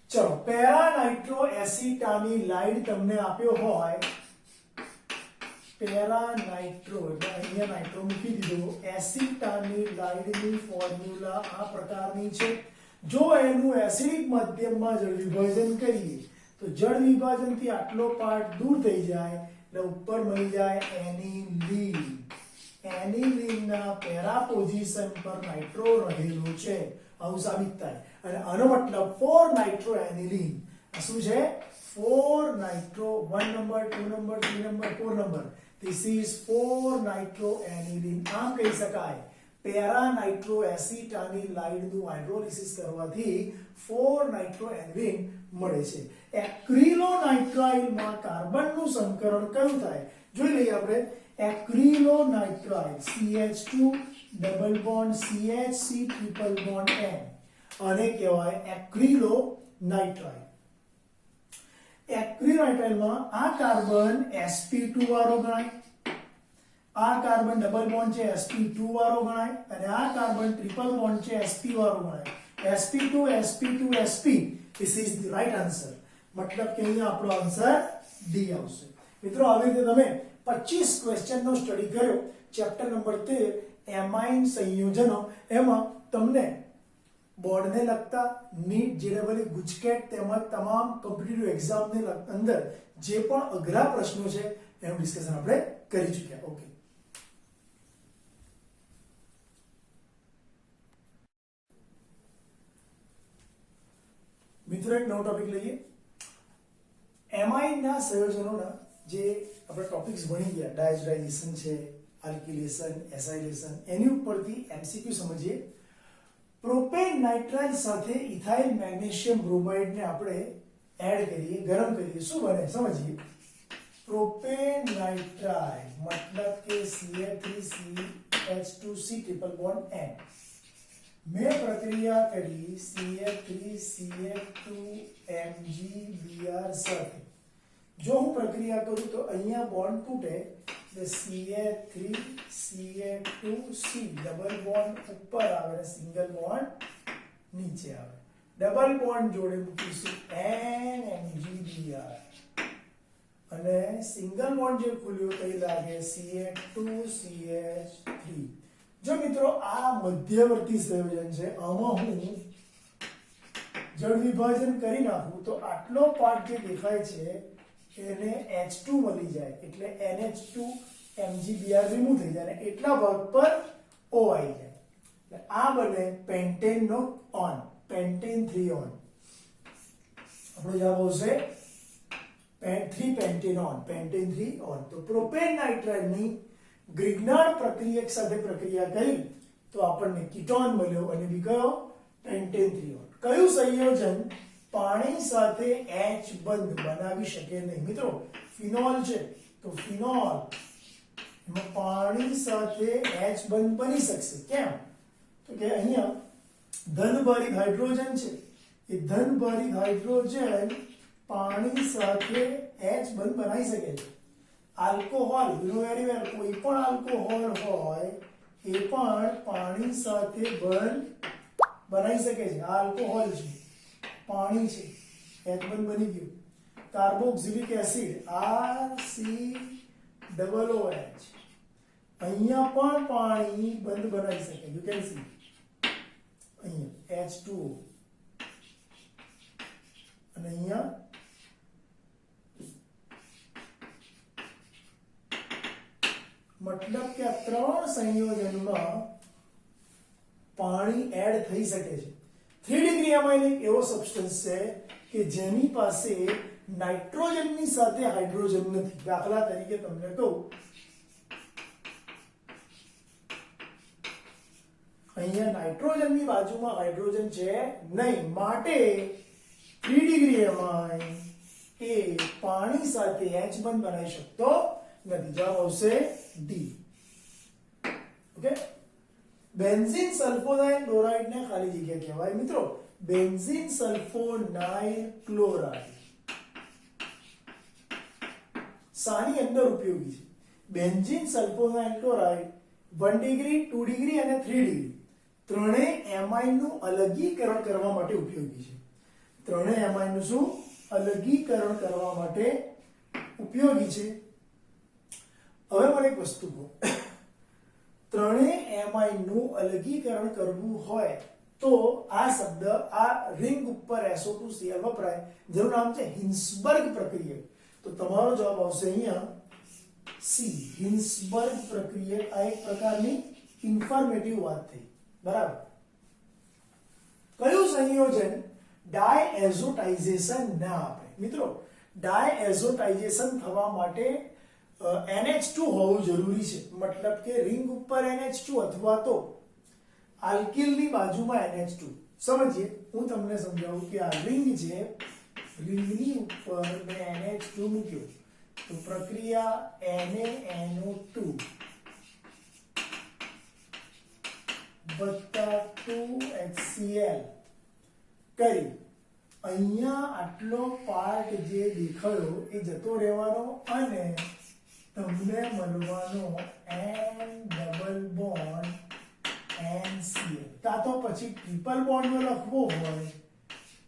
ચલો para nitro એસિટામિલાઇડ તમને આપ્યો હોય, પેરા નાઇટ્રો એટલે અહીંયા નાઇટ્રો મૂકી દીધો, એસિટામિલાઇડની ફોર્મ્યુલા આ પ્રકારની છે. જો એનું એસિડિક માધ્યમમાં જળ વિભાજન કરીએ તો જળ વિભાજનથી આટલો પાર્ટ દૂર થઈ જાય એટલે ઉપર મળી જાય એનિલીન. એનિલીનના પેરા પોઝિશન પર નાઇટ્રો રહેલો છે, આવું સાબિત થાય. અને આનો મતલબ 4 નાઇટ્રો એનિલીન. આ શું છે? 4 nitro, 1 number, 2 number, 3 number, 4 number. This is 4 nitro aniline. આમ કહી શકાય પેરા નાઇટ્રો એસિટામિલાઇડ નું હાઇડ્રોલિસિસ કરવાથી 4 નાઇટ્રો એનિલીન મળે છે. એક્રિલોનાઇટ્રાઇલ માં કાર્બન નું સંકરણ કયું થાય? જોઈ લઈએ આપણે. એક્રિલોનાઇટ્રાઇલ CH2 double bond CH C triple bond N આને કહેવાય એક્રિલોનાઇટ્રાઇલ. એક્રિલોનાઇટ્રાઇલમાં આ કાર્બન sp2 વાળો ગણાય, આ કાર્બન ડબલ બોન્ડ છે sp2 વાળો ગણાય, અને આ કાર્બન ટ્રિપલ બોન્ડ છે sp વાળો ગણાય. sp2 sp2 sp. This is the right answer. મતલબ કે અહીંયા આપણો આન્સર ડી આવશે. મિત્રો આવી રીતે તમે 25 ક્વેશ્ચનનો સ્ટડી કર્યો. ચેપ્ટર નંબર 13 એમાઇન સંયોજનો. એમાં તમને બોર્ડને લગતા નીટ જેડબલ ગુજકેટ તેમજ તમામ કોમ્પિટિટિવ એક્ઝામને અંદર જે પણ અઘરા પ્રશ્નો છે એનું ડિસ્કશન આપણે કરી ચૂક્યા. ઓકે, મિત્રો એક નવો ટોપિક લઈએ. એમાઇનના સંયોજનોના જે આપણે ટોપિક્સ ભણી ગયા, ડાયઝોડાઇઝેશન છે, આલ્કિલેશન, એસાઇલેશન, એની ઉપરથી એમસીક્યુ સમજીએ. પ્રોપેન નાઇટ્રાઇલ સાથે ઇથાઇલ મેગ્નેશિયમ બ્રોમાઇડ ને આપણે એડ કરીએ, ગરમ કરીએ, શું બને સમજીએ. પ્રોપેન નાઇટ્રાઇલ મતલબ કે CH3CH2C ટ્રિપલ બોન્ડ N. મેં પ્રક્રિયા કરી CH3CH2MgBr સાથે. જો હું પ્રક્રિયા કરું તો અહીંયા બોન્ડ તૂટે એટલે CH3CH2C ડબલ બોન્ડ ઉપર આવે અને સિંગલ બોન્ડ નીચે આવે. ડબલ બોન્ડ જોડે મૂકીશું NMgBr અને સિંગલ બોન્ડ જે ખુલ્યો તો એ લાગે CH2CH3. જો મિત્રો આ મધ્યવર્તી સંયોજન છે, આમાં હું જળ વિભાજન કરી નાખું તો આટલો પાર્ટ જે દેખાય છે એને H2 મળી જાય એટલે NH2 MgBr રિમૂવ થઈ જાય અને એટલા ભાગ પર O આવી જાય. એટલે આ બને પેન્ટેન નો ઓન, પેન્ટેન 3 ઓન. આપણો જવાબ આવશે 3 પેન્ટેન ઓન, પેન્ટેન 3 ઓન. તો પ્રોપેન નાઇટ્રાઇલ ની ગ્રિગ્નાર્ડ પ્રક્રિયક સાથે પ્રક્રિયા કરી તો આપણને કીટોન મળ્યો અને બી કયો? Pentane 3 on. કયું સંયોજન પાણી સાથે H બંધ બનાવી શકે નહીં? મિત્રો ફિનોલ છે તો ફિનોલ એમાં પાણી સાથે H બંધ બની શકશે. કેમ? તો કે અહીંયા ધનભારિત હાઇડ્રોજન છે, એ ધનભારિત હાઇડ્રોજન પાણી સાથે H બંધ બનાવી શકે છે. Alcohol, you know very well, કોઈ પણ આલ્કોહોલ હોય એ પણ પાણી સાથે બંધ બનાવી શકે છે. આ આલ્કોહોલ છે, પાણી છે, H બંધ બની ગયું. કાર્બોક્સિલિક એસિડ RCOOH અહીંયા પણ પાણી બંધ બનાવી શકે. યુ કેન સી અહીંયા H2O અને અહીંયા મતલબ કે આ ત્રણ સંયોજનમાં પાણી એડ થઈ શકે છે. 3 ડિગ્રી એમાઇન એક એવો સબસ્ટન્સ છે કે જેની પાસે નાઇટ્રોજનની સાથે હાઇડ્રોજન નથી. દાખલા તરીકે તમને કહું, અહીંયા નાઇટ્રોજનની બાજુમાં હાઇડ્રોજન છે નહીં, માટે 3 ડિગ્રી એમાઇન એ પાણી સાથે H બંધ બનાવી શકતો નથી. જવાબ આવશે D. Okay, benzene sulphonyl chloride ને ખાલી જગ્યા કહેવાય. મિત્રો બેન્ઝીન સલ્ફોનાઇલ ક્લોરાઇડ સાની અંદર ઉપયોગી છે. Benzene sulphonyl chloride 1 degree, 2 degree અને 3 ડિગ્રી ત્રણેય એમાઇન નું અલગીકરણ કરવા માટે ઉપયોગી છે. ત્રણેય એમાઇનનું શું અલગીકરણ કરવા માટે ઉપયોગી છે. હવે મને એક વસ્તુ કહો, ત્રણેય એમાઇનનું અલગીકરણ કરવું હોય તો આ શબ્દ આ રિંગ ઉપર SO2Cl વપરાય, જેનું નામ છે હિન્સબર્ગ પ્રક્રિયક. તો તમારો જવાબ આવશે અહીંયા સી, હિન્સબર્ગ પ્રક્રિયક. આ એક પ્રકારની ઇન્ફોર્મેટિવ વાત થઈ, બરાબર. કયું સંયોજન ડાયએઝોટાઇઝેશન ના આપે? મિત્રો, ડાયએઝોટાઇઝેશન થવા માટે NH2 હોવું જરૂરી છે. મતલબ કે રિંગ ઉપર NH2 અથવા તો આલ્કિલની બાજુમાં NH2. સમજીએ, હું તમને સમજાવું કે આ રિંગ છે, રિંગની ઉપર મેં NH2 મૂક્યો તો પ્રક્રિયા NaNO2 વત્તા 2HCl કરી અહીંયા આટલો પાર્ટ જે દેખાયો એ જતો રહેવાનો અને તમને મળવાનો N ડબલ બોન્ડ NCl. કાં તો પછી ટ્રિપલ બોન્ડ નો લખવો હોય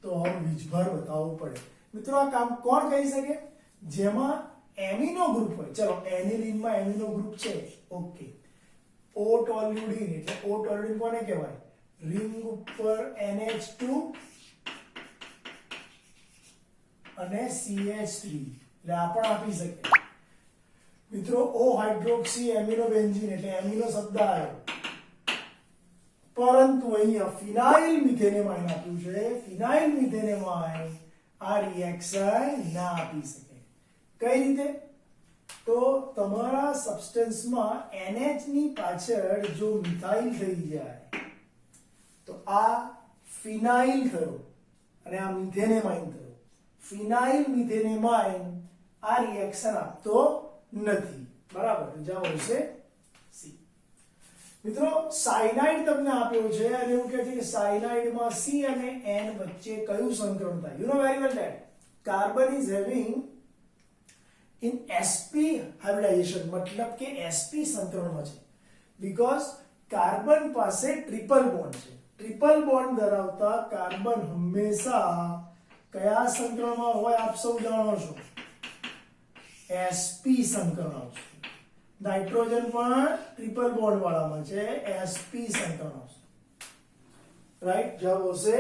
તો વીજભાર બતાવવું પડે. મિત્રો, આ કામ કોણ કરી શકે? જેમાં એમિનો ગ્રુપ હોય. ચલો, એનિલીનમાં એમિનો ગ્રુપ છે, ઓકે. O ટોલ્યુડિન એટલે O ટોલ્યુડિન કોને કહેવાય? રિંગ ઉપર NH2 અને CH3 એટલે આ પણ આપી શકે. મિત્રો, O હાઇડ્રોક્સી એમિનો બેન્ઝીન એટલે એમિનો શબ્દ આવ્યો, પરંતુ અહીંયા ફિનાઇલ મિથેનેમાઇન આપ્યું છે. ફિનાઇલ મિથેનેમાઇન આ રિએક્શન ના આપી શકે. કઈ રીતે? તો તમારા સબસ્ટન્સમાં NH ની પાછળ જો મિથાઇલ થઈ જાય તો આ ફિનાઇલ થયો અને આ મિથેનેમાઇન થયો. ફિનાઇલ મિથેનેમાઇન આ રિએક્શન આપતો નથી, બરાબર. જવાબ આવશે સી. મિત્રો, સાયનાઇડ તમને આપ્યો છે અને એવું કહે છે કે સાયનાઇડમાં C અને N વચ્ચે કયું સંકરણ થાય? You know very well that carbon is having in sp hybridization, मतलब કે sp સંકરણમાં છે, બીકોઝ કાર્બન પાસે ટ્રિપલ બોન્ડ છે. ટ્રિપલ બોન્ડ ધરાવતા કાર્બન હંમેશા કયા સંકરણમાં હોય આપ સૌ જાણો છો? sp સંકરણ આવશે. નાઇટ્રોજન પણ ટ્રિપલ બોન્ડ વાળામાં છે, sp સંકરણ આવશે, રાઈટ. જવાબ આવશે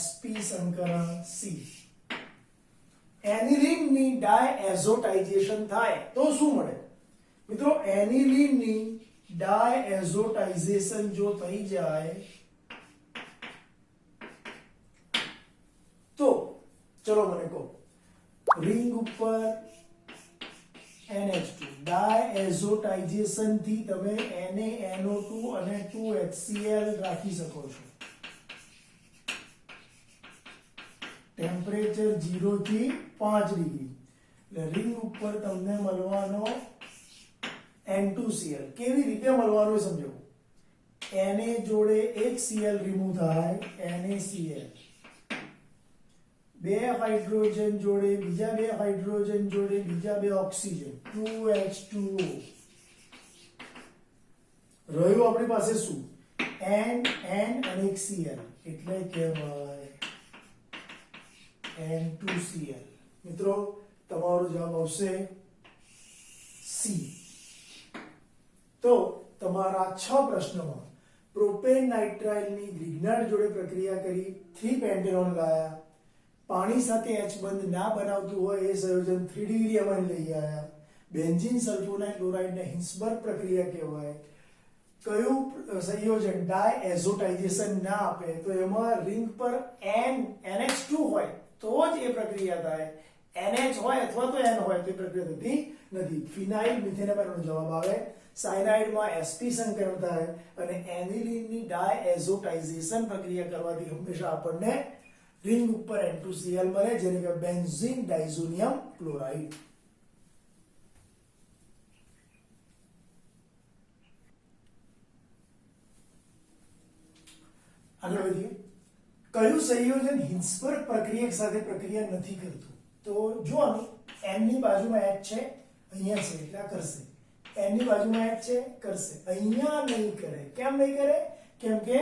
sp સંકરણ સી. એનિલીનની ડાયએઝોટાઇઝેશન થાય તો શું મળે? મિત્રો, એનિલીનની ડાયએઝોટાઇઝેશન જો થઈ જાય તો ચલો મને કહો, રિંગ ઉપર NH2 ડાયએઝોટાઇઝેશન થી તમે NaNO2 અને 2HCl રાખી શકો છો. ટેમ્પરેચર 0 થી 5 ડિગ્રી એટલે રિંગ ઉપર તમને મળવાનો N2Cl. કેવી રીતે મળવાનો એ સમજો. Na જોડે એક Cl રિમૂવ થાય, NaCl. બે હાઇડ્રોજન જોડે બીજા બે હાઇડ્રોજન જોડે બીજા બે ઓક્સિજન, 2H2O. રહ્યું આપણી પાસે શું? N અને એક Cl એટલે કહેવાય N2Cl. મિત્રો, તમારો જવાબ આવશે સી. તો તમારા 6 પ્રશ્નોમાં પ્રોપેન નાઇટ્રાઇલની ગ્રિગ્નાર્ડ જોડે પ્રક્રિયા કરી 3 પેન્ટેનોન લાયા, પાણી સાથે H બંધ ના બનાવતું હોય એ સંયોજન 3 ડિગ્રી એમાઇન લઈ આવ્યા, બેન્ઝીન સલ્ફોનાઇલ ક્લોરાઇડને હિન્સબર્ગ પ્રક્રિયા કહેવાય. કયું સંયોજન ડાયએઝોટાઇઝેશન ના આપે? તો એમાં રિંગ પર NH2 હોય તો જ એ પ્રક્રિયા થાય, NH હોય અથવા તો N હોય તો પ્રક્રિયા થતી નથી. ફિનાઇલ મિથેનેમાઇનનો જવાબ આવે. સાયનાઇડમાં sp સંકરણ થાય અને એનિલીનની ડાયએઝોટાઇઝેશન પ્રક્રિયા કરવાથી હંમેશા આપણને રિંગ ઉપર N2Cl મળે, જેને કહેવાય બેન્ઝીન ડાઇઝોનિયમ ક્લોરાઇડ. આગળ વધીએ. કયું સંયોજન હિન્સબર્ગ પ્રક્રિયક સાથે પ્રક્રિયા નથી કરતું? તો જો આનું N ની બાજુમાં H છે, અહીંયા છે એટલે આ કરશે. N ની બાજુમાં H છે, કરશે. અહીંયા નહીં કરે. કેમ નહીં કરે? કેમ કે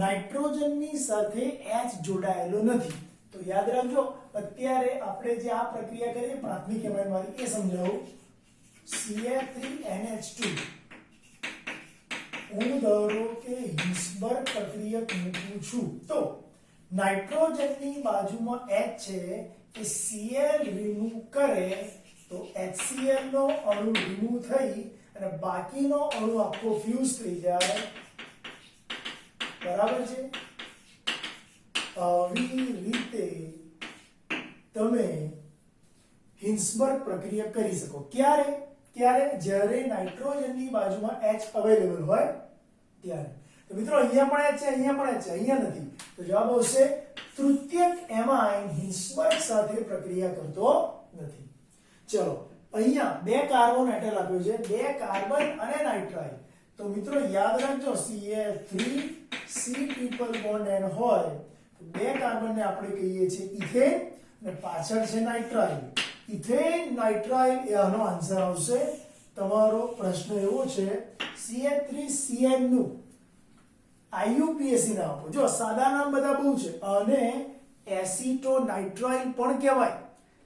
નાઇટ્રોજનની સાથે H જોડાયેલો નથી. તો યાદ રાખજો અત્યારે આપણે જે આ પ્રક્રિયા કરી પ્રાથમિક એમાઇન વાળી એ સમજાવું CH3NH2 હું ધારો કે હિન્સબર્ગ પ્રક્રિયક મૂકું છું તો નાઇટ્રોજનની બાજુમાં H છે કે Cl રિમૂવ કરે તો HCl નો અણુ રિમૂવ થઈ અને બાકીનો અણુ આખો ફ્યુઝ થઈ જાય બરાબર છે આવી રીતે તમે હિન્સબર્ગ પ્રક્રિયા કરી શકો ક્યારે જ્યારે નાઇટ્રોજનની બાજુમાં H અવેલેબલ હોય ત્યારે તો મિત્રો અહીંયા પણ H છે અહીંયા નથી તો જવાબ આવશે તૃતીયક એમાઇન હિન્સબર્ગ સાથે પ્રક્રિયા કરતો નથી ચલો અહીંયા બે કાર્બન એટમ આપ્યો છે બે કાર્બન અને નાઇટ્રાઇલ તો મિત્રો યાદ રાખજો CH3 C triple bond N હોય તો બે કાર્બન ને આપણે કહીએ છીએ ઇથેન અને પાછળ છે નાઇટ્રાઇલ ઇથેન નાઇટ્રાઇલ એ આનો આન્સર આવશે તમારો પ્રશ્ન એવો છે CH3CN નું IUPAC નામ આપો જો સાદા નામ બધા બહુ છે અને એસિટોનાઇટ્રાઇલ પણ કહેવાય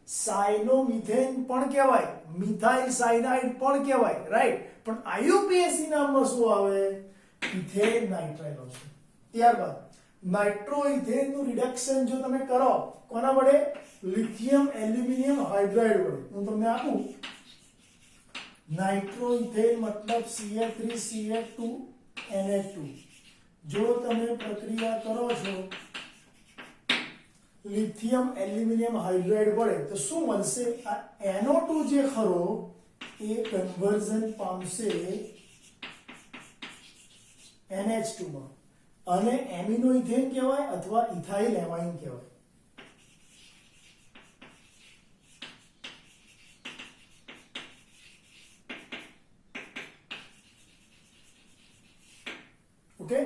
સાયનોમિથેન પણ કહેવાય મિથાઇલ સાયનાઇડ પણ કહેવાય રાઈટ પણ IUPAC નામમાં શું આવે ઇથેન નાઇટ્રાઇલ આવશે ત્યારબાદ નાઇટ્રોઇથેન નું રિડક્શન જો તમે કરો કોના વડે લિથિયમ એલ્યુમિનિયમ હાઇડ્રાઇડ વડે હું તમને આપું નાઇટ્રોઇથેન મતલબ CH3CH2NH2 જો તમે પ્રક્રિયા કરો છો લિથિયમ એલ્યુમિનિયમ હાઇડ્રાઇડ વડે તો શું મળશે આ NO2 જે ખરો એ કન્વર્ઝન પામશે NH2 માં અને એમિનો ઇથેન કહેવાય અથવા ઇથાઇલ એમાઇન કહેવાય ઓકે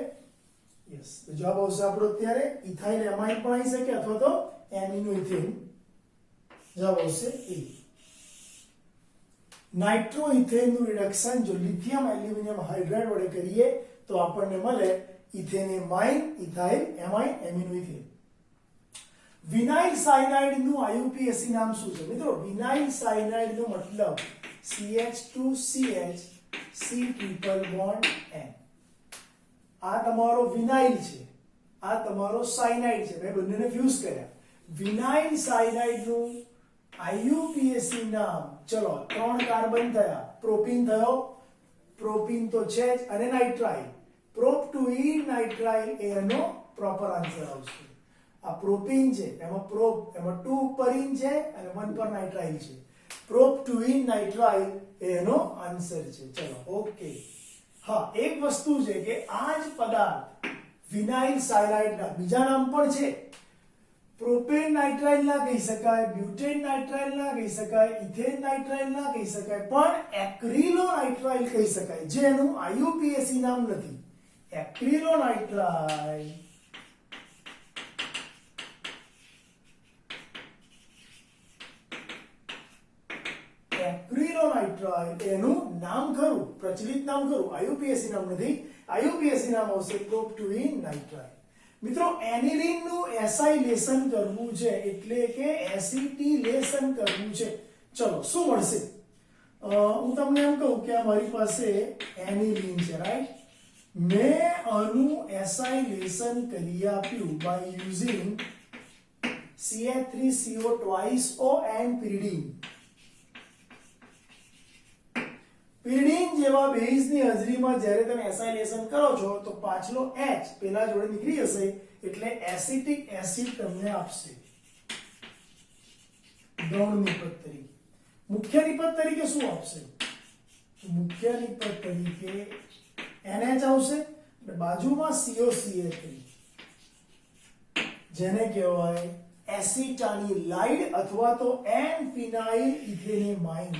યસ તો જવાબ આવશે આપણો અત્યારે ઇથાઇલ એમાઇન પણ આવી શકે અથવા તો એમિનો ઇથેન જવાબ આવશે એ નાઇટ્રોઇથેન નું રિડક્શન જો લિથિયમ એલ્યુમિનિયમ હાઇડ્રાઇડ વડે કરીએ તો આપણને મળે ethane amine ethyl amine amino ethane vinyl cyanide નું IUPAC નામ શું છે મિત્રો વિનાઇલ સાયનાઇડ નો મતલબ CH2CH C triple bond N આ તમારો વિનાઇલ છે આ તમારો સાયનાઇડ છે મેં બંનેને ફ્યુઝ કર્યા વિનાઇલ સાયનાઇડ નું IUPAC નામ ચલો 3 કાર્બન થયા પ્રોપીન થયો પ્રોપીન તો છે જ અને નાઇટ્રાઇલ પ્રોપ2ઈન નાઇટ્રાઇલ એનો પ્રોપર આન્સર આવશે આ પ્રોપીન છે એમાં એમાં 2 ઉપર ઈન છે અને 1 પર નાઇટ્રાઇલ છે પ્રોપ2ઈન નાઇટ્રાઇલ એનો આન્સર છે ચલો ઓકે હા એક વસ્તુ છે કે આ જ પદાર્થ વિનાઇલ સાયનાઇડ ના બીજા નામ પણ છે પ્રોપેન નાઇટ્રાઇલ ના કહી શકાય બ્યુટેન નાઇટ્રાઇલ ના કહી શકાય ઇથેન નાઇટ્રાઇલ ના કહી શકાય પણ એક્રિલો નાઇટ્રાઇલ કહી શકાય જેનું IUPAC નામ નથી એક્રિલો નાઇટ્રાઇલ એક્રિલોનાઇટ્રાઇલ એનું નામ ખરું પ્રચલિત નામ ખરું IUPAC નામ નથી IUPAC નામ આવશે પ્રોપ2ઈન નાઇટ્રાઇલ મિત્રો એનિલીન નું એસાઇલેશન કરવું છે એટલે કે એસિટિલેશન કરવું છે ચલો શું મળશે હું તમને એમ કહું કે આ મારી પાસે એનિલીન છે રાઈટ મેં આનું એસાઇલેશન કરી આપ્યું by using CH3CO twice O and pyridine pyridine જેવા બેઝની હાજરીમાં જ્યારે તમે એસાઇલેશન કરો છો તો પાછલો H પેલા જોડે નીકળી જશે એટલે એસિટિક એસિડ તમને આપશે ગૌણ નિપજ તરીકે મુખ્ય નિપજ તરીકે શું આપશે મુખ્ય નિપજ તરીકે NH આવશે અને બાજુમાં COCH3 જેને કહેવાય એસિટાનિલાઇડ અથવા તો N-ફિનાઇલ ઇથેનેમાઇન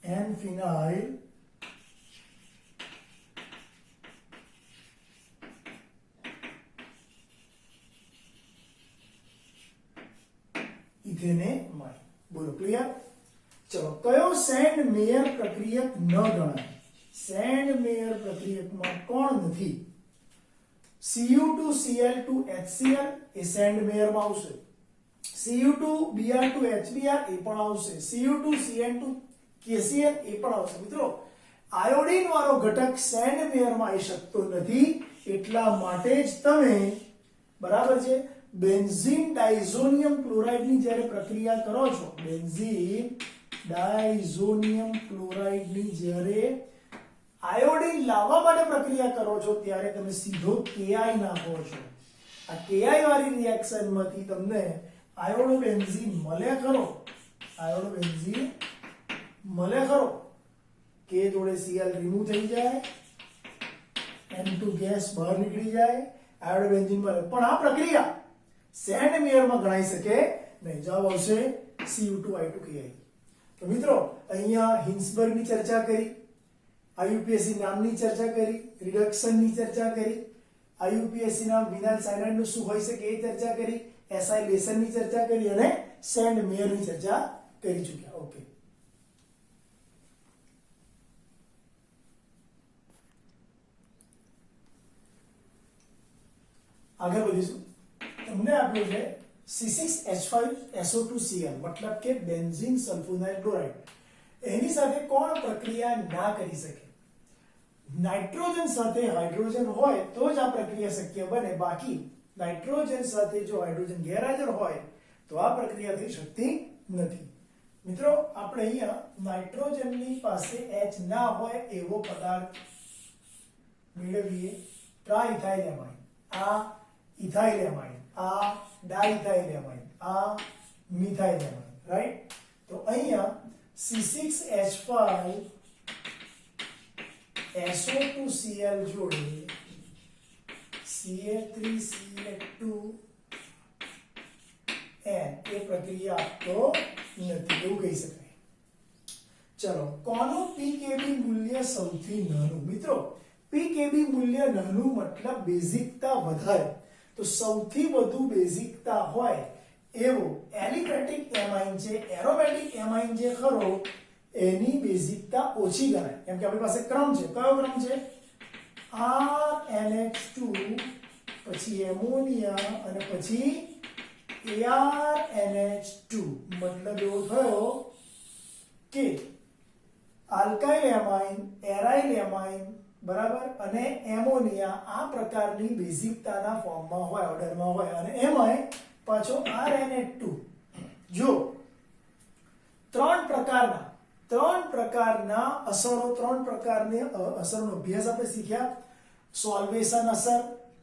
N-ફિનાઇલ ઇથેનેમાઇન બોલો ક્લિયર ચલો કયો સેન્ડ મેયર પ્રક્રિયક ન ગણાય સેન્ડ મેયર પ્રક્રિયકમાં કોણ નથી Cu2Cl2 HCl એ સેન્ડ મેયરમાં આવશે, Cu2Br2 HBr એ પણ આવશે, Cu2Cn2 KCl એ પણ આવશે. મિત્રો આયોડિન વાળો ઘટક સેન્ડ મેયરમાં આવી શકતો નથી, એટલા માટે જ તમે બરાબર છે બેન્ઝીન ડાઇઝોનિયમ ક્લોરાઇડની જ્યારે પ્રક્રિયા કરો છો, બેન્ઝીન ડાઇઝોનિયમ ક્લોરાઇડની જ્યારે આયોડિન લાવવા માટે પ્રક્રિયા કરો છો ત્યારે તમે સીધો Ki નાખો છો. આ Ki વાળી રિએક્શનમાંથી તમને આયોડોબેન્ઝીન મળે ખરો, આયોડોબેન્ઝીન મળે ખરો, K જોડે Cl રિમૂવ થઈ જાય, N2 ગેસ બહાર નીકળી જાય, આયોડોબેન્ઝીન મળે. પણ આ પ્રક્રિયા સેન્ડ મેયરમાં ગણાઈ શકે નહીં. જવાબ આવશે Cu2I2Ki. તો મિત્રો અહીંયા હિન્સબર્ગની ચર્ચા કરી, IUPAC નામની ચર્ચા કરી, રિડક્શનની ચર્ચા કરી, IUPAC નામ વિનાઇલ સાયનાઇડનું શું હોઈ શકે એ ચર્ચા કરી, એસાઇલેશનની ચર્ચા કરી અને સેન્ડ મેયરની ચર્ચા કરી ચૂક્યા. ઓકે, આગળ વધીશું. તમને આપ્યું છે C6H5SO2Cl મતલબ કે બેન્ઝીન સલ્ફોનાઇલ ક્લોરાઇડ. એની સાથે કોણ પ્રક્રિયા ના કરી શકે? નાઇટ્રોજન સાથે હાઇડ્રોજન હોય તો જ આ પ્રક્રિયા શક્ય બને, બાકી નાઇટ્રોજન સાથે જો હાઇડ્રોજન ગેરહાજર હોય તો આ પ્રક્રિયા થઈ શકતી નથી. મિત્રો આપણે અહીંયા નાઇટ્રોજનની પાસે H ના હોય એવો પદાર્થ મેળવીએ, ટ્રાઇથાઇલેમાઇન, આ ઇથાઇલેમાઇન, આ ડાઇથાઇલેમાઇન, આ મિથાઇલેમાઇન, રાઈટ? તો અહીંયા C6H5SO2Cl જોડે Ca3Ca2N એ પ્રક્રિયા આપતો નથી એવું કહી શકાય. ચલો, કોનું pKb મૂલ્ય સૌથી નાનું? મિત્રો pKb મૂલ્ય નાનું મતલબ બેઝિકતા વધારે. તો સૌથી વધુ બેઝિકતા હોય એવો એલિફેટિક એમાઇન છે, એરોમેટિક એમાઇન જે ખરો એની બેઝિકતા ઓછી ગણાય. કેમ કે આપણી પાસે ક્રમ છે. કયો ક્રમ છે? RNH2 પછી એમોનિયા અને પછી ArNH2. મતલબ એવો થયો કે આલ્કાઇલ એમાઇન, એરાઇલ એમાઇન બરાબર અને એમોનિયા આ પ્રકારની બેઝિકતાના ફોર્મમાં હોય, ઓર્ડરમાં હોય, અને એમાંય પાછો RNH2. જો ત્રણ પ્રકારના અસરો, ત્રણ પ્રકારની અસરનો અભ્યાસ આપણે શીખ્યા. સોલ્વેશન અસર,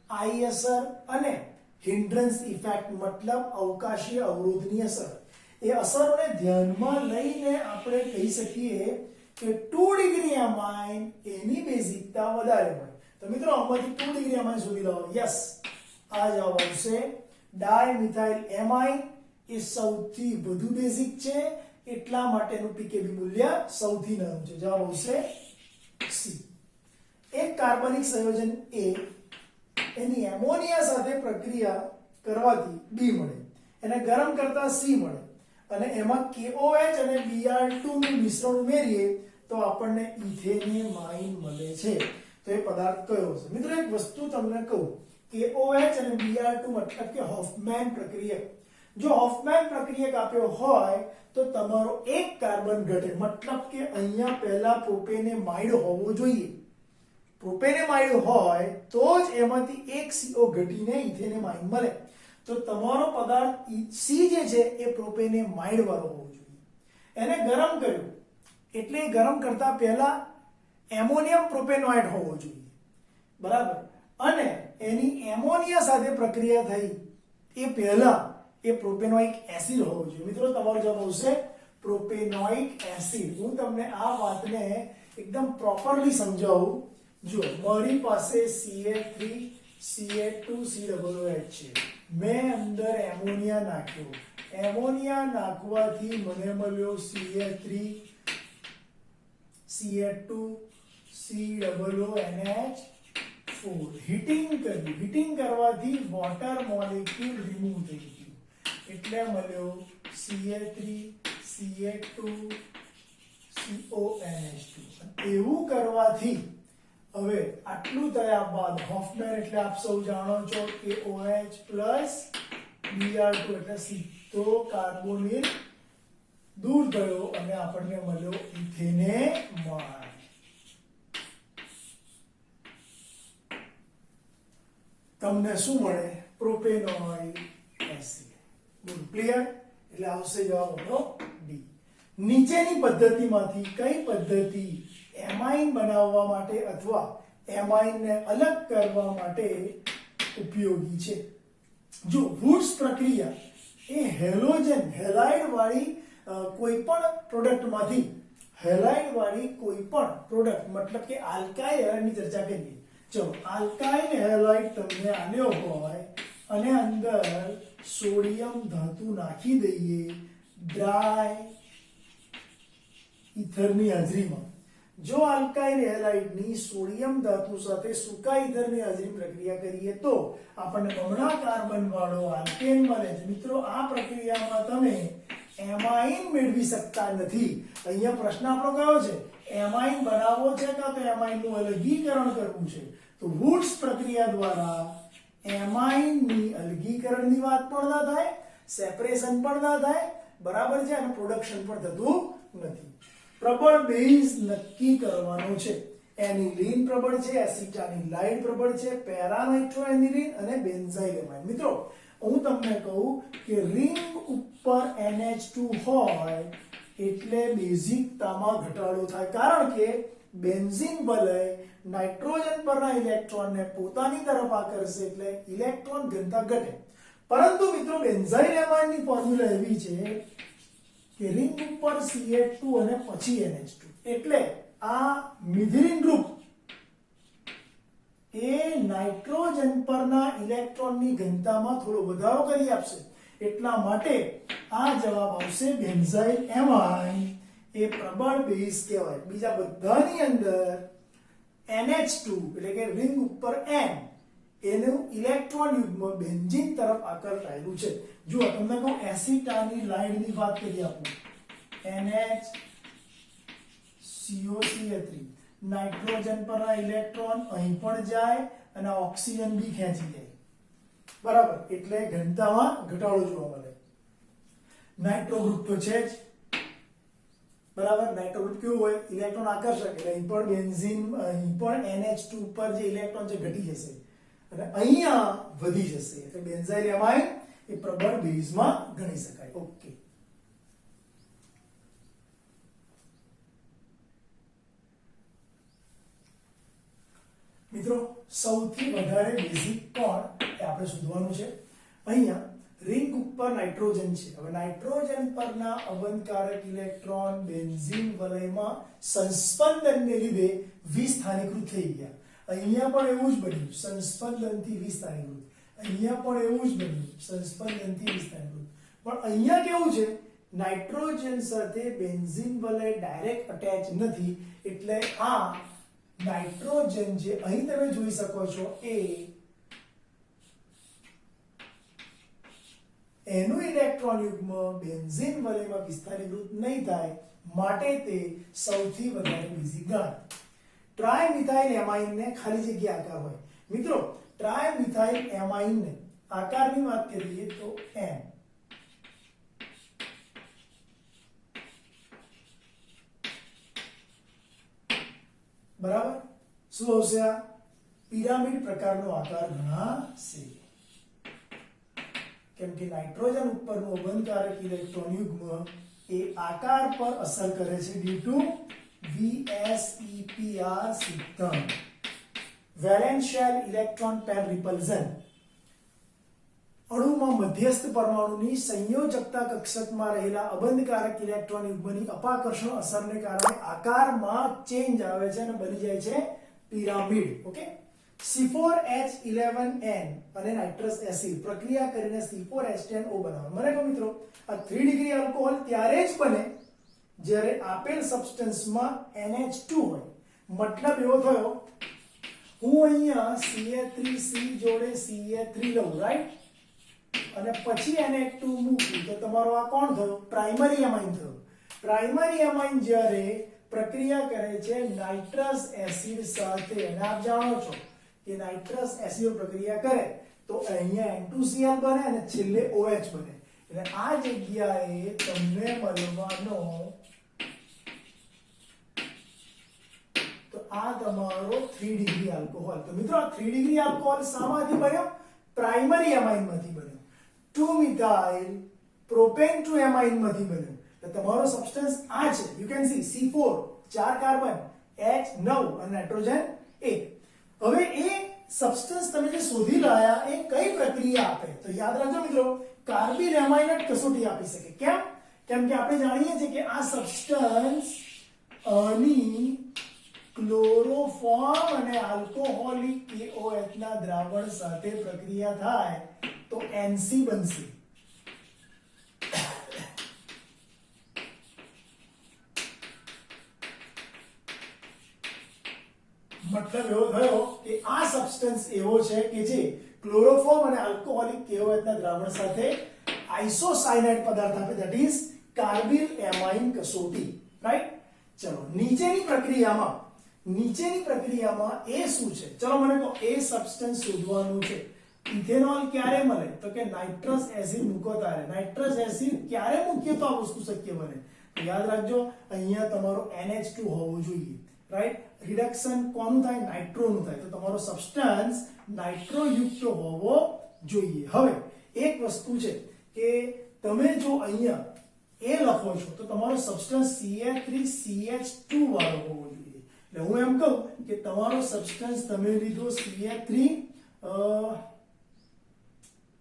આઈ અસર અને હિન્ડ્રન્સ ઇફેક્ટ મતલબ અવકાશીય અવરોધની અસર. એ અસરોને ધ્યાનમાં લઈને આપણે કહી શકીએ કે 2 ડિગ્રી એમાઇન એની બેઝિકતા વધારે હોય. તો મિત્રો આમાંથી 2 ડિગ્રી એમાઇન શોધી લો. યસ, આ જવાબ આવશે. ડાયમિથાઇલ એમાઇન એ સૌથી વધુ બેઝિક છે, એટલા માટેનું pKb મૂલ્ય સૌથી નાનું છે. જવાબ આવશે સી. એક કાર્બનિક સંયોજન A એની એમોનિયા સાથે પ્રક્રિયા કરવાથી B મળે, એને ગરમ કરતા C મળે અને એમાં KOH અને Br2 નું મિશ્રણ ઉમેરીએ તો આપણને ઇથેનેમાઇન મળે છે. તો એ પદાર્થ કયો છે? મિત્રો એક વસ્તુ તમને કહું, KOH અને Br2 મતલબ કે હોફમેન પ્રક્રિયક. જો હોફમેન પ્રક્રિયક આપ્યો હોય તો તમારો એક કાર્બન ઘટે, મતલબ કે અહીંયા પહેલા પ્રોપેનેમાઇડ હોવો જોઈએ. પ્રોપેનેમાઇડ હોય તો જ એમાંથી એક CO ઘટીને ઇથેનેમાઇન મળે. તો તમારો પદાર્થ C જે છે એ પ્રોપેનેમાઇડ વાળો હોવો જોઈએ. એને ગરમ કર્યો એટલે ગરમ કરતા પહેલા એમોનિયમ પ્રોપેનોઇડ હોવો જોઈએ, બરાબર? અને એની એમોનિયા સાથે પ્રક્રિયા થઈ એ પહેલા એ પ્રોપેનોઇક એસિડ હોવો જોઈએ. મિત્રો તમારો જવાબ આવશે પ્રોપેનોઇક એસિડ. હું તમને આ વાતને એકદમ પ્રોપરલી સમજાવું. જો મારી પાસે Ca3Ca2COOH છે, મેં અંદર એમોનિયા નાખ્યો, એમોનિયા નાખવાથી મને મળ્યો Ca3Ca2COONH4. હીટિંગ કરવાથી વોટર મોલેક્યુલ રિમૂવ થઈ ગયું એટલે મળ્યો Ca3Ca2CONH2. એવું કરવાથી હવે આટલું થયા બાદ હોફમેન એટલે આપ સૌ જાણો છો કે OH પ્લસ Br2 એટલે સીધો કાર્બોનિલ દૂર ગયો અને આપણને મળ્યો ઇથેનેમાઇન. તમને શું મળે? Propanoic acid. Good, clear? એટલે આવશે જવાબ આપણો ડી. નીચેની પદ્ધતિમાંથી કઈ પદ્ધતિ એમાઇન બનાવવા માટે અથવા એમાઇનને અલગ કરવા માટે ઉપયોગી છે? જો વુડ્સ પ્રક્રિયા એ હેલાઇડ વાળી કોઈ પણ પ્રોડક્ટમાંથી હેલાઇડ વાળી કોઈ પણ પ્રોડક્ટ મતલબ કે આલ્કાઇલ હેલાઇડની ચર્ચા કરીએ. ચલો, આલ્કાઇલ હેલાઇડ તમને આલ્યો હોય અને અંદર સોડિયમ ધાતુ નાખી દઈએ ડ્રાય ઈથરની હાજરીમાં. જો આલ્કાઇલ હેલાઇડની સોડિયમ ધાતુ સાથે સૂકા ઈથરની હાજરી પ્રક્રિયા કરીએ તો આપણને બમણા કાર્બન વાળો આલ્કેન મળે છે. મિત્રો, આ પ્રક્રિયામાં તમે એમાઇન મેળવી શકતા નથી. અહીંયા પ્રશ્ન આપણો કયો છે? એમાઇન બનાવવો છે કે તો એમાઇનનું અલગીકરણ કરવું છે. તો વુડ્સ પ્રક્રિયા દ્વારા એમાઇનની અલગીકરણની વાત પણ ના થાય, સેપરેશન પણ ના થાય, બરાબર છે, અને પ્રોડક્શન પણ થતું નથી. પ્રબળ બેઝ નક્કી કરવાનો છે. એનિલીન પ્રબળ છે, એસિટાઇલિન પ્રબળ છે, પેરાનાઇટ્રોએનિલીન અને બેન્ઝાઇલ એમાઇન. મિત્રો, હું તમને કહું કે રિંગ ઉપર NH2 હોય એટલે બેઝિકતામાં ઘટાડો થાય, કારણ કે બેન્ઝીન વલય નાઇટ્રોજન પરના ઇલેક્ટ્રોનને પોતાની તરફ આકર્ષે એટલે ઇલેક્ટ્રોન ઘનતા ઘટે. પરંતુ મિત્રો, બેન્ઝાઇલ એમાઇનની ફોર્મ્યુલા એવી છે કે રિંગ ઉપર CH2 અને પછી NH2 એટલે આ મિથિલિન ગ્રુપ એ નાઇટ્રોજન પરના ઇલેક્ટ્રોનની ઘનતામાં થોડો વધારો કરી આપશે. એટલા માટે આ જવાબ આવશે બેન્ઝાઇલ એમાઇન એ પ્રબળ બેઝ કહેવાય. બીજા બધાની અંદર NH2 એટલે કે રિંગ ઉપર N એનું ઇલેક્ટ્રોન યુગ્મ બેન્ઝીન તરફ આકર્ષાયેલું છે. જો તમને કહું એસિટાઇલિનની વાત કરી આપું, NHCOCl3 નાઇટ્રોજન પરના ઇલેક્ટ્રોન અહીં પણ જાય અને ઓક્સિજન બી ખેંચી જાય, બરાબર, એટલે ઘનતામાં ઘટાડો જોવા મળે. નાઇટ્રો ગ્રુપ તો છે જ, બરાબર. નાઇટ્રો ગ્રુપ કેવું હોય? ઇલેક્ટ્રોન આકર્ષક, એટલે અહીં પણ બેન્ઝીન, અહીં પણ NH2 ઉપર જે ઇલેક્ટ્રોન છે ઘટી જશે અને અહીંયા વધી જશે, એટલે બેન્ઝાઇલ એમાઇન એ પ્રબળ બેઝમાં ગણી શકાય. ઓકે, મિત્રો, સૌથી વધારે બેઝિક કોણ એ આપણે શોધવાનું છે. અહીંયા રિંગ ઉપર નાઇટ્રોજન છે. હવે નાઇટ્રોજન પરના અવનકારક ઇલેક્ટ્રોન બેન્ઝીન વલયમાં સંસ્પંદનને લીધે વિસ્થાનીકૃત થઈ ગયા. અહીંયા પણ એવું જ બન્યું, સંસ્પંદનથી વિસ્થાનીકૃત. અહીંયા પણ એવું જ બન્યું, સંસ્પંદનથી વિસ્થાનીકૃત. પણ અહીંયા કેવું છે? નાઇટ્રોજન સાથે બેન્ઝીન વલય ડાયરેક્ટ અટેચ નથી, એટલે આ નાઇટ્રોજન જે અહીં તમે જોઈ શકો છો એનું ઇલેક્ટ્રોન યુગ્મ બેન્ઝીન વલયમાં વિસ્થાનીકૃત નહીં થાય, માટે તે સૌથી વધારે બેઝિક ગણાય. ટ્રાયમિથાઇલ એમાઇનને ખાલી જગ્યા આકાર હોય. મિત્રો, ટ્રાયમિથાઇલ એમાઇનને આકારની વાત કરીએ તો M, બરાબર. શું આવશે? આ પિરામિડ પ્રકારનો આકાર ગણાશે, કેમ કે નાઇટ્રોજન ઉપરનું અવનકારક ઇલેક્ટ્રોન યુગ્મ એ આકાર પર અસર કરે છે ડ્યુ ટુ VSEPR સિદ્ધાંત, valence shell electron pair repulsion. અણુમાં મધ્યસ્થ પરમાણુની સંયોજકતા કક્ષકમાં રહેલા અબંધકારક ઇલેક્ટ્રોન યુગ્મની અપાકર્ષણ અસરને કારણે આકારમાં ચેન્જ આવે છે અને બની જાય છે પિરામિડ. ઓકે, C4H11N અને નાઇટ્રસ એસિડ પ્રક્રિયા કરીને C4H10O બનાવે. મને કહો મિત્રો, આ 3 ડિગ્રી આલ્કોહોલ ત્યારે જ બને જ્યારે આપેલ સબસ્ટન્સમાં NH2 હોય. મતલબ એવો થયો, હું અહીંયા CH3C જોડે CH3 લઉં, રાઈટ, અને પછી NH2 મૂકું તો તમારો આ કોણ થયો? પ્રાઇમરી એમાઇન થયો. પ્રાઇમરી એમાઇન જ્યારે પ્રક્રિયા કરે છે નાઇટ્રસ એસિડ સાથે, અને આપ જાણો છો કે નાઇટ્રસ એસિડ પ્રક્રિયા કરે તો અહીંયા N2Cl બને અને છેલ્લે OH બને, એટલે આ જગ્યાએ તમને મળવાનો તો આ તમારો 3 ડિગ્રી આલ્કોહોલ. તો મિત્રો આ 3 ડિગ્રી આલ્કોહોલ શામાંથી બન્યો? પ્રાઇમરી એમાઇન માંથી બન્યો. 2 મિથાઇલ પ્રોપેન 2 એમાઇન માંથી બન્યો. તો તમારો સબસ્ટન્સ આ છે. You can see C4 4 carbon, H 9 અને નાઇટ્રોજન 1. હવે એ સબસ્ટન્સ તમે જે શોધી લાયા એ કઈ પ્રક્રિયા આપે? તો યાદ રાખજો મિત્રો, કાર્બિલ એમાઇન જ કસોટી આપી શકે. કેમ? કેમ કે આપણે જાણીએ છીએ કે આ સબસ્ટન્સ ની ક્લોરોફોર્મ અને આલ્કોહોલિક KOH ના દ્રાવણ સાથે પ્રક્રિયા થાય તો NC બનશે. મતલબ એવો થયો કે આ સબસ્ટન્સ એવો છે કે જે ક્લોરોફોર્મ અને આલ્કોહોલિક KOH ના દ્રાવણ સાથે આઇસોસાયનાઇડ પદાર્થ આપે, ધેટ ઇઝ કાર્બિલ એમાઇન કસોટી. રાઈટ? ચલો નીચેની પ્રક્રિયામાં એ શું છે? ચલો મને કહો, એ સબસ્ટન્સ શોધવાનું છે. ઇથેનોલ ક્યારે મળે? તો કે નાઇટ્રસ એસિડ મૂકો તારે. નાઇટ્રસ એસિડ ક્યારે મૂકીએ તો આ વસ્તુ શક્ય બને? તો યાદ રાખજો, અહીંયા તમારો NH2 હોવો જોઈએ. રાઈટ? રિડક્શન કોનું થાય? નાઇટ્રોનું થાય. તો તમારો સબસ્ટન્સ નાઇટ્રોયુક્ત હોવો જોઈએ. હવે એક વસ્તુ છે કે તમે જો અહીંયા એ લખો છો તો તમારો સબસ્ટન્સ CH3CH2 વાળો હોવો જોઈએ. એટલે હું એમ કહું કે તમારો સબસ્ટન્સ તમે લીધો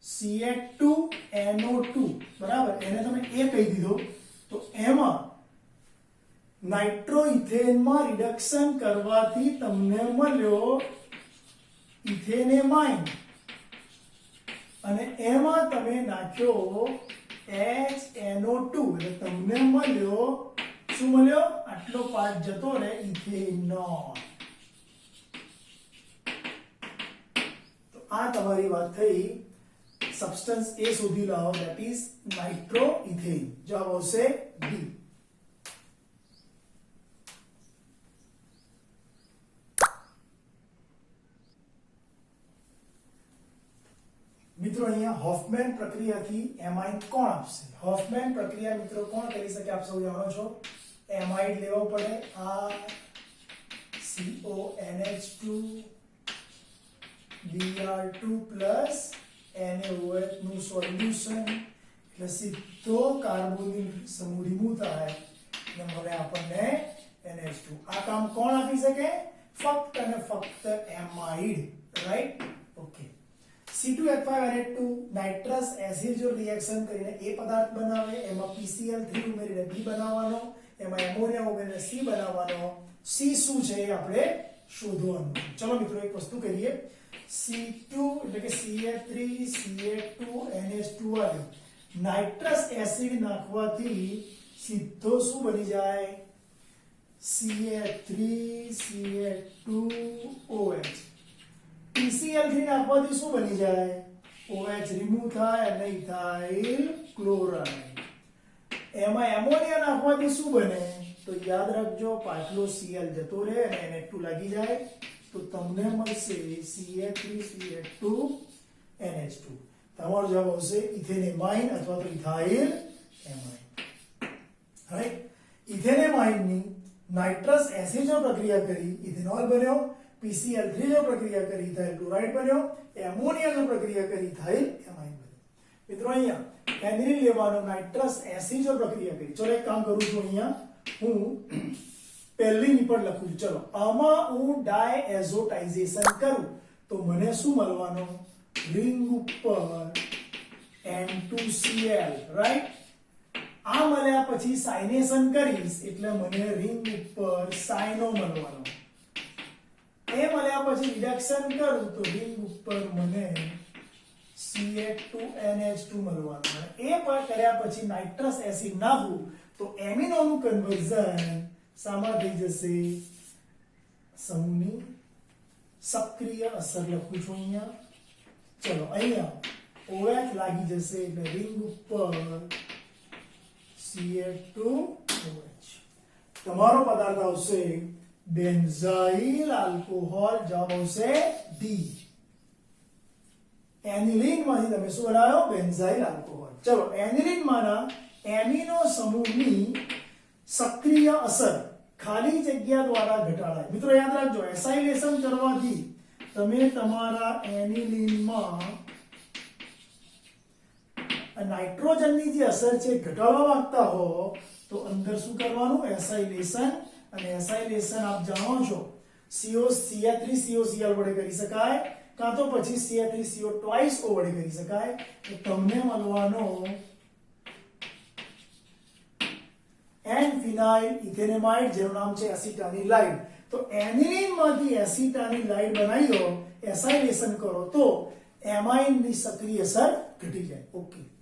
CH2NO2, બરાબર, એને તમે એ કહી દીધો, તો એમાં નાઇટ્રોઇથેનમાં રિડક્શન કરવાથી તમને મળ્યો ઇથેનેમાઇન, અને એમાં તમે નાખ્યો HNO2, એટલે તમને મળ્યો શું મળ્યો? આટલો પાર્ટ જતો રહે ઇથેનોલ. તો આ તમારી વાત થઈ. સબસ્ટન્સ એ શોધી લાવો, ધેટ ઇઝ નાઇટ્રોઇથેન. જવાબ આવશે ડી. મિત્રો અહીંયા હોફમેન પ્રક્રિયાથી એમાઇડ કોણ આપશે? હોફમેન પ્રક્રિયા મિત્રો કોણ કરી શકે? આપ સૌ જાણો છો, એમાઇડ લેવો પડે, આ CONH2 Br2 પ્લસ NaOH નું સોલ્યુશન, એટલે સીધો કાર્બોનિલ સમૂહ રિમૂવ થાય અને મળે આપણને NH2. આ કામ કોણ આપી શકે? ફક્ત અને ફક્ત amide. Right? Okay. C2H5NH2 nitrous acid જો રિએક્શન કરીને એ પદાર્થ બનાવે, એમાં PCl3 ઉમેરીને B બનાવવાનો, એમાં એમોનિયા ઉમેરીને C બનાવવાનો. C શું છે એ આપણે શોધવાનું. ચલો મિત્રો એક વસ્તુ કરીએ. C2 એટલે કે CH3CH2NH2 આવ્યો. નાઇટ્રસ એસિડ નાખવાથી સીધો શું બની જાય? CH3CH2OH. PCl3 નાખવાથી શું બની જાય? OH રિમૂવ થાય અને ઇથાઇલ ક્લોરાઇડ. એમાં એમોનિયા નાખવાથી શું બને? તો યાદ રાખજો, પાછલો Cl જતો રહે અને NH2 લાગી જાય, તો તમને મળશે CH3CH2NH2. તમારો જવાબ આવશે ઇથેનેમાઇન અથવા તો ઇથાઇલ એમાઇન. રાઈટ? ઇથેનેમાઇન ની નાઇટ્રસ એસિડ જો પ્રક્રિયા કરી ઇથેનોલ બન્યો, PCl3 જો પ્રક્રિયા કરી ઇથાઇલ ક્લોરાઇડ બન્યો, એમોનિયા જો પ્રક્રિયા કરી ઇથાઇલ એમાઇન બન્યો. મિત્રો અહીંયા એનિલિન લેવાનો, નાઇટ્રસ એસિડ જો પ્રક્રિયા કરી. ચલો એક કામ કરું છું, અહીંયા હું પહેલી નિપટ લખું છું. ચલો આમાં હું ડાયએઝોટાઇઝેશન કરું તો મને શું મળવાનો? રિંગ ઉપર N2Cl. રાઈટ? આ મળ્યા પછી સાઇનેશન કરીશ એટલે મને રિંગ ઉપર સાઇનો મળવાનો. એ મળ્યા પછી રિડક્શન કરું તો રિંગ ઉપર મને CH2NH2 મળવાનો. એ પણ કર્યા પછી નાઇટ્રસ એસિડ નાખું તો એમિનોનું કન્વર્ઝન શામાં થઈ જશે? સમૂહની સક્રિય અસર લખું છું અહીંયા. ચલો અહીંયા OH લાગી જશે એટલે રિંગ ઉપર CH2OH. તમારો પદાર્થ આવશે બેન્ઝાઇલ આલ્કોહોલ. જવાબ આવશે ડી. એનિલીન માંથી તમે શું બનાવ્યો? Benzyl alcohol. ચલો, એનિલીન માંના એમિનો સમૂહની સક્રિય અસર ખાલી જગ્યા દ્વારા ઘટાડાય. મિત્રો યાદ રાખજો, એસાઇલેશન કરવાથી તમે તમારા એનિલીનમાં નાઇટ્રોજનની જે અસર છે ઘટાડવા માંગતા હો તો અંદર શું કરવાનું? એસાઇલેશન. અને એસાઇલેશન આપ જાણો છો CH3COCl વડે કરી શકાય, કાં તો પછી CH3CO ટ્વાઇસ O વડે કરી શકાય. તો તમને મળવાનો N-ફિનાઇલ ઇથેનેમાઇડ, જેનું નામ છે એસિટાનિલાઇડ. તો એનિલીન માંથી એસિટાનિલાઇડ બનાવી દો, એસાઇલેશન કરો તો એમાઇન ની સક્રિય અસર ઘટી જાય. ઓકે.